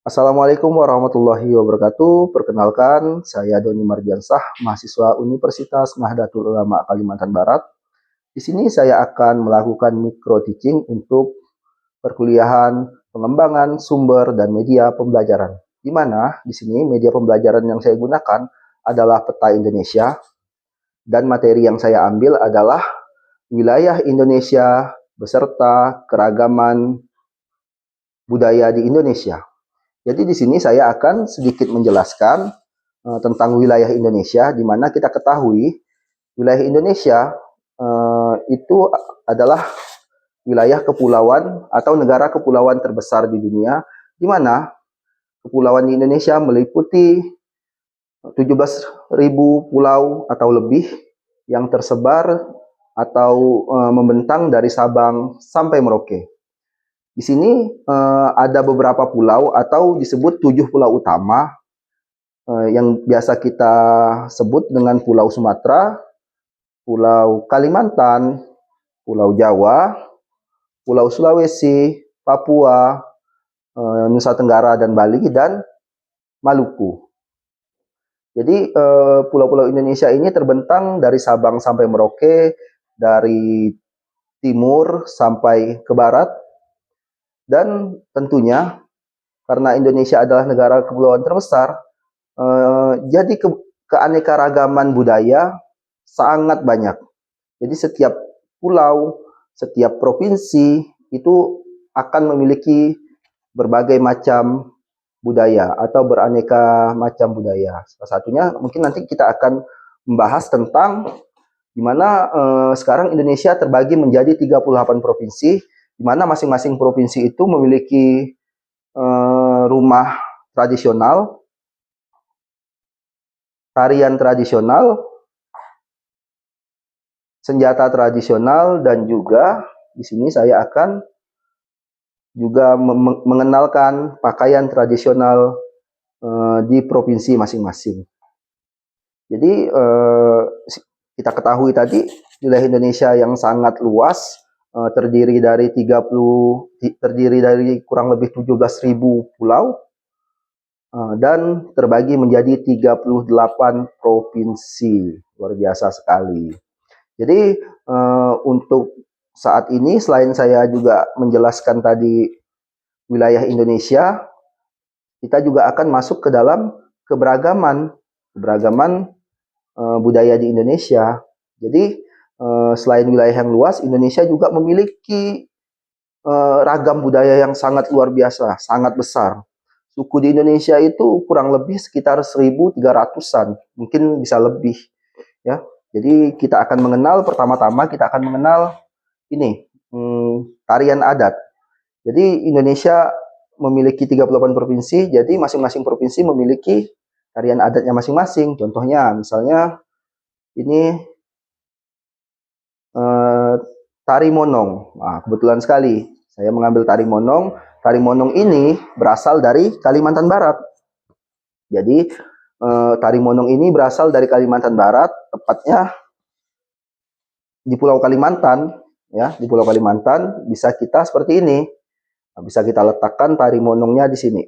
Assalamualaikum warahmatullahi wabarakatuh. Perkenalkan, saya Doni Mardiansah, mahasiswa Universitas Nahdlatul Ulama Kalimantan Barat. Di sini saya akan melakukan micro teaching untuk perkuliahan pengembangan sumber dan media pembelajaran. Di mana di sini media pembelajaran yang saya gunakan adalah peta Indonesia dan materi yang saya ambil adalah wilayah Indonesia beserta keragaman budaya di Indonesia. Jadi di sini saya akan sedikit menjelaskan tentang wilayah Indonesia, di mana kita ketahui wilayah Indonesia itu adalah wilayah kepulauan atau negara kepulauan terbesar di dunia, di mana kepulauan di Indonesia meliputi 17.000 pulau atau lebih yang tersebar atau membentang dari Sabang sampai Merauke. Di sini ada beberapa pulau atau disebut 7 pulau utama yang biasa kita sebut dengan Pulau Sumatera, Pulau Kalimantan, Pulau Jawa, Pulau Sulawesi, Papua, Nusa Tenggara dan Bali, dan Maluku. Jadi pulau-pulau Indonesia ini terbentang dari Sabang sampai Merauke, dari timur sampai ke barat, dan tentunya karena Indonesia adalah negara kepulauan terbesar, jadi keanekaragaman budaya sangat banyak. Jadi setiap pulau, setiap provinsi itu akan memiliki berbagai macam budaya atau beraneka macam budaya. Salah satunya mungkin nanti kita akan membahas tentang di mana sekarang Indonesia terbagi menjadi 38 provinsi, di mana masing-masing provinsi itu memiliki rumah tradisional, tarian tradisional, senjata tradisional, dan juga di sini saya akan juga mengenalkan pakaian tradisional di provinsi masing-masing. Jadi kita ketahui tadi wilayah Indonesia yang sangat luas, terdiri dari kurang lebih 17.000 pulau dan terbagi menjadi 38 provinsi. Luar biasa sekali. Jadi untuk saat ini selain saya juga menjelaskan tadi wilayah Indonesia, kita juga akan masuk ke dalam keberagaman budaya di Indonesia. Jadi selain wilayah yang luas, Indonesia juga memiliki ragam budaya yang sangat luar biasa, sangat besar. Suku di Indonesia itu kurang lebih sekitar 1.300-an, mungkin bisa lebih, ya. Jadi kita akan mengenal, pertama-tama kita akan mengenal ini, tarian adat. Jadi Indonesia memiliki 38 provinsi, jadi masing-masing provinsi memiliki tarian adatnya masing-masing. Contohnya misalnya ini tari monong. Nah, kebetulan sekali saya mengambil tari monong. Tari monong ini berasal dari Kalimantan Barat. Jadi tari monong ini berasal dari Kalimantan Barat, tepatnya di Pulau Kalimantan, ya, di Pulau Kalimantan. Bisa kita seperti ini. Nah, bisa kita letakkan tari monongnya di sini.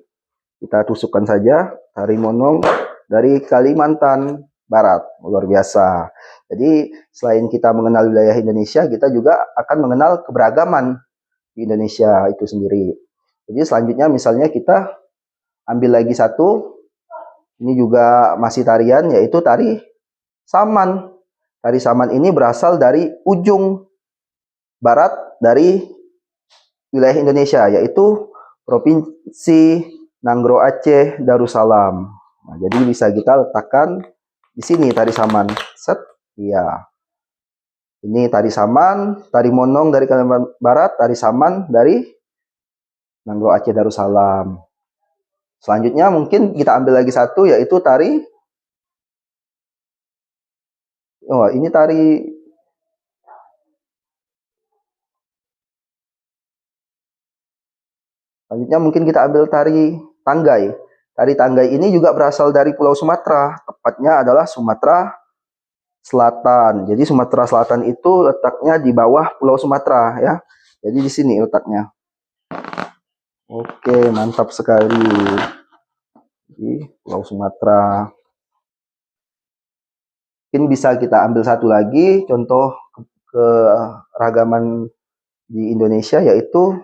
Kita tusukkan saja tari monong dari Kalimantan Barat. Luar biasa. Jadi selain kita mengenal wilayah Indonesia, kita juga akan mengenal keberagaman di Indonesia itu sendiri. Jadi selanjutnya misalnya kita ambil lagi satu, ini juga masih tarian, yaitu tari saman. Tari saman ini berasal dari ujung barat dari wilayah Indonesia, yaitu Provinsi Nanggro Aceh Darussalam. Nah, jadi bisa kita letakkan di sini tari saman. Set, iya. Ini tari saman, tari monong dari Kalimantan Barat, tari saman dari Nanggro Aceh Darussalam. Selanjutnya mungkin kita ambil lagi satu, yaitu tari. Oh, ini tari. Selanjutnya mungkin kita ambil tari tanggai. Tari tanggai ini juga berasal dari Pulau Sumatera, tepatnya adalah Sumatera Selatan. Jadi Sumatera Selatan itu letaknya di bawah Pulau Sumatera, ya. Jadi di sini letaknya. Oke, mantap sekali. Di Pulau Sumatera. Mungkin bisa kita ambil satu lagi contoh keragaman di Indonesia, yaitu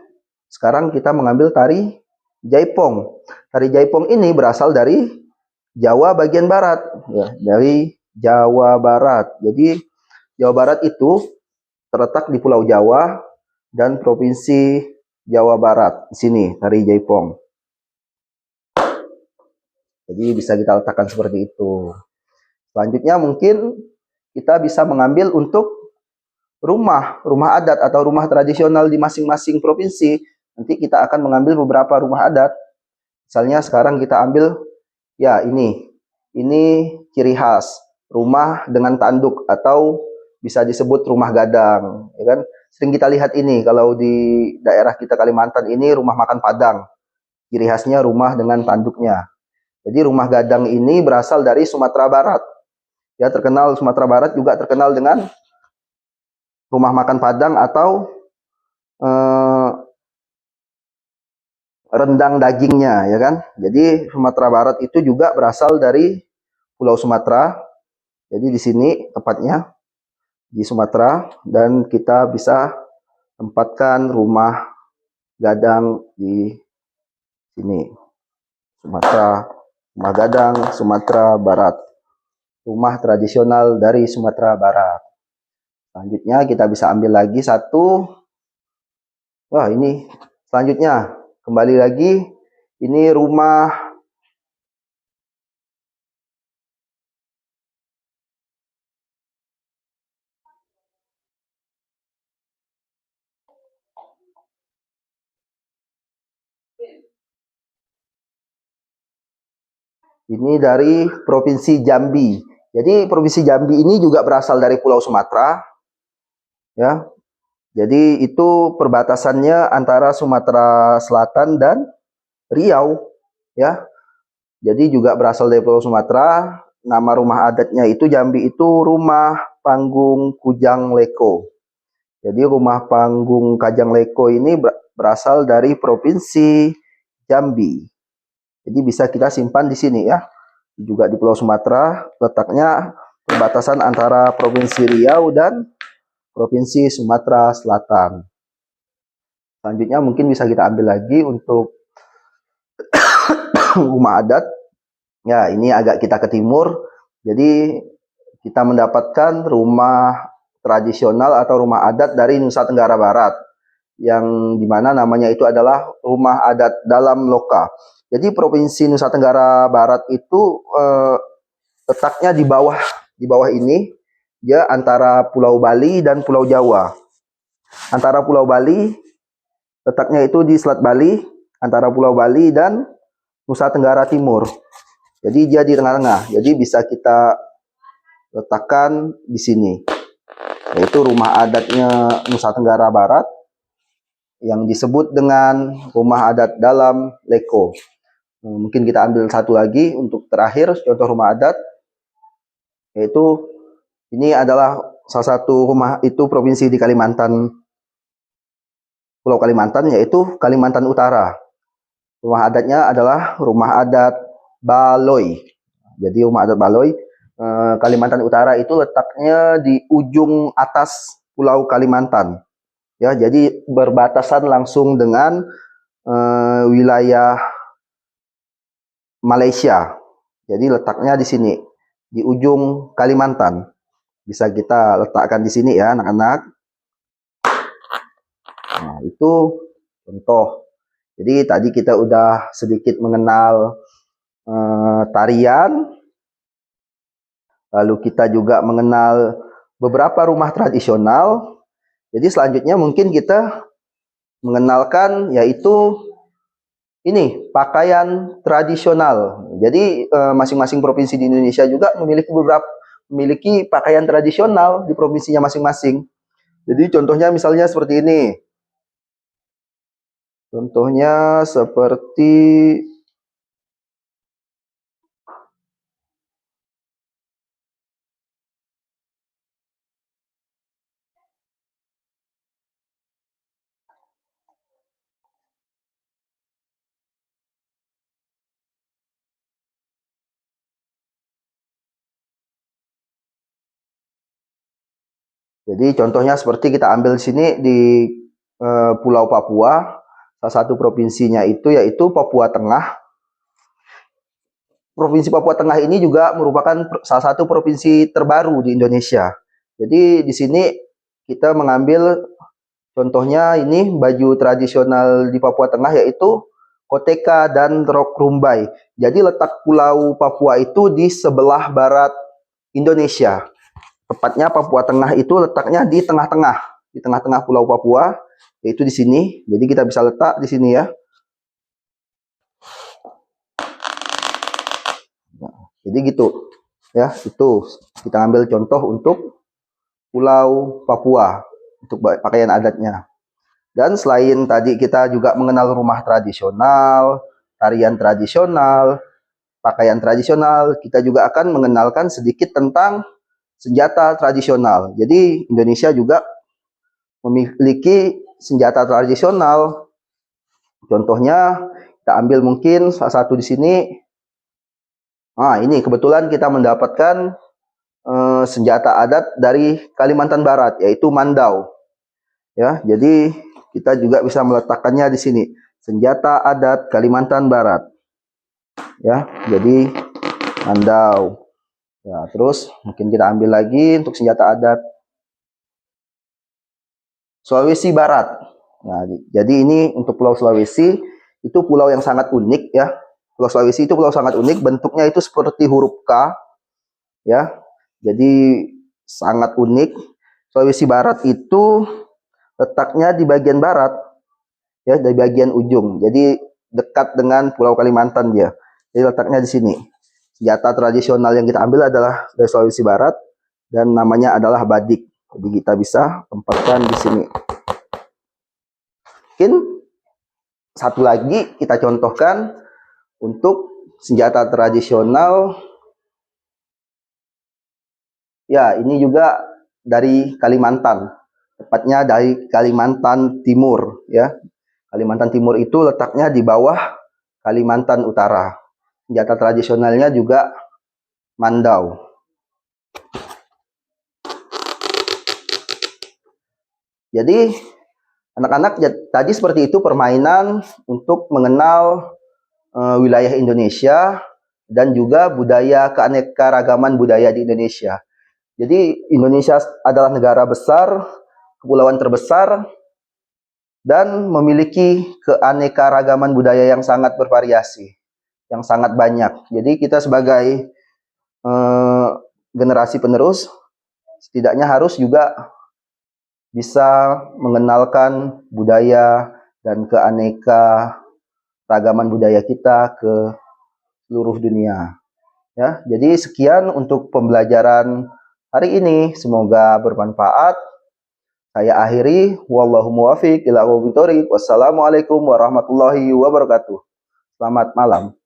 sekarang kita mengambil tari Jaipong. Tari Jaipong ini berasal dari Jawa bagian barat, ya, dari Jawa Barat. Jadi Jawa Barat itu terletak di Pulau Jawa dan Provinsi Jawa Barat. Di sini tari Jaipong. Jadi bisa kita letakkan seperti itu. Selanjutnya mungkin kita bisa mengambil untuk rumah adat atau rumah tradisional di masing-masing provinsi. Nanti kita akan mengambil beberapa rumah adat. Misalnya sekarang kita ambil, ya ini ciri khas rumah dengan tanduk atau bisa disebut rumah gadang, ya kan? Sering kita lihat ini kalau di daerah kita Kalimantan ini rumah makan Padang. Ciri khasnya rumah dengan tanduknya. Jadi rumah gadang ini berasal dari Sumatera Barat. Ya, terkenal Sumatera Barat juga terkenal dengan rumah makan Padang atau eh, rendang dagingnya, ya kan? Jadi Sumatera Barat itu juga berasal dari Pulau Sumatera. Jadi di sini tepatnya di Sumatera, dan kita bisa tempatkan rumah gadang di sini. Sumatera, rumah gadang Sumatera Barat. Rumah tradisional dari Sumatera Barat. Selanjutnya kita bisa ambil lagi satu. Wah, ini selanjutnya kembali lagi, ini rumah, ini dari Provinsi Jambi. Jadi Provinsi Jambi ini juga berasal dari Pulau Sumatera, ya. Jadi itu perbatasannya antara Sumatera Selatan dan Riau, ya. Jadi juga berasal dari Pulau Sumatera. Nama rumah adatnya itu Jambi itu Rumah Panggung Kujang Leko. Jadi Rumah Panggung Kajang Leko ini berasal dari Provinsi Jambi. Jadi bisa kita simpan di sini, ya. Juga di Pulau Sumatera, letaknya perbatasan antara Provinsi Riau dan Provinsi Sumatera Selatan. Selanjutnya mungkin bisa kita ambil lagi untuk rumah adat. Ya, ini agak kita ke timur. Jadi kita mendapatkan rumah tradisional atau rumah adat dari Nusa Tenggara Barat, yang dimana namanya itu adalah rumah adat dalam loka. Jadi Provinsi Nusa Tenggara Barat itu letaknya di bawah ini, ya, antara Pulau Bali dan Pulau Jawa. Antara Pulau Bali, letaknya itu di Selat Bali, antara Pulau Bali dan Nusa Tenggara Timur. Jadi dia di tengah-tengah. Jadi bisa kita letakkan di sini, yaitu rumah adatnya Nusa Tenggara Barat yang disebut dengan rumah adat dalam Leko. Mungkin kita ambil satu lagi untuk terakhir contoh rumah adat, yaitu ini adalah salah satu rumah itu provinsi di Kalimantan, Pulau Kalimantan, yaitu Kalimantan Utara. Rumah adatnya adalah rumah adat Baloi. Jadi rumah adat Baloi, Kalimantan Utara itu letaknya di ujung atas Pulau Kalimantan. Ya, jadi berbatasan langsung dengan wilayah Malaysia. Jadi letaknya di sini, di ujung Kalimantan. Bisa kita letakkan di sini, ya, anak-anak. Nah, itu contoh. Jadi tadi kita udah sedikit mengenal tarian, lalu kita juga mengenal beberapa rumah tradisional. Jadi selanjutnya mungkin kita mengenalkan yaitu ini pakaian tradisional. Jadi masing-masing provinsi di Indonesia juga memiliki pakaian tradisional di provinsinya masing-masing. Jadi contohnya misalnya seperti ini. Contohnya seperti Jadi contohnya seperti kita ambil di sini di Pulau Papua, salah satu provinsinya itu yaitu Papua Tengah. Provinsi Papua Tengah ini juga merupakan salah satu provinsi terbaru di Indonesia. Jadi di sini kita mengambil contohnya ini baju tradisional di Papua Tengah yaitu koteka dan rok rumbai. Jadi letak Pulau Papua itu di sebelah barat Indonesia. Tepatnya Papua Tengah itu letaknya di tengah-tengah Pulau Papua, yaitu di sini. Jadi kita bisa letak di sini ya. Jadi gitu ya, itu kita ambil contoh untuk Pulau Papua untuk pakaian adatnya. Dan selain tadi kita juga mengenal rumah tradisional, tarian tradisional, pakaian tradisional, kita juga akan mengenalkan sedikit tentang senjata tradisional. Jadi Indonesia juga memiliki senjata tradisional. Contohnya kita ambil mungkin salah satu di sini. Nah, ini kebetulan kita mendapatkan senjata adat dari Kalimantan Barat, yaitu mandau. Ya, jadi kita juga bisa meletakkannya di sini. Senjata adat Kalimantan Barat. Ya, jadi mandau. Ya, terus mungkin kita ambil lagi untuk senjata adat Sulawesi Barat. Nah, jadi ini untuk Pulau Sulawesi itu pulau yang sangat unik ya. Pulau Sulawesi itu pulau sangat unik, bentuknya itu seperti huruf K ya. Jadi sangat unik. Sulawesi Barat itu letaknya di bagian barat ya, di bagian ujung. Jadi dekat dengan Pulau Kalimantan dia. Jadi letaknya di sini. Senjata tradisional yang kita ambil adalah dari Sulawesi Barat dan namanya adalah badik. Jadi kita bisa tempatkan di sini. Mungkin satu lagi kita contohkan untuk senjata tradisional. Ya, ini juga dari Kalimantan. Tepatnya dari Kalimantan Timur ya. Kalimantan Timur itu letaknya di bawah Kalimantan Utara. Senjata tradisionalnya juga mandau. Jadi anak-anak tadi seperti itu permainan untuk mengenal wilayah Indonesia dan juga budaya keanekaragaman budaya di Indonesia. Jadi Indonesia adalah negara besar, kepulauan terbesar, dan memiliki keanekaragaman budaya yang sangat bervariasi, yang sangat banyak. Jadi kita sebagai generasi penerus setidaknya harus juga bisa mengenalkan budaya dan keanekaragaman budaya kita ke seluruh dunia. Ya, jadi sekian untuk pembelajaran hari ini. Semoga bermanfaat. Saya akhiri. Wallahu muwaffiq ila aqwamit thoriq. Wassalamualaikum warahmatullahi wabarakatuh. Selamat malam.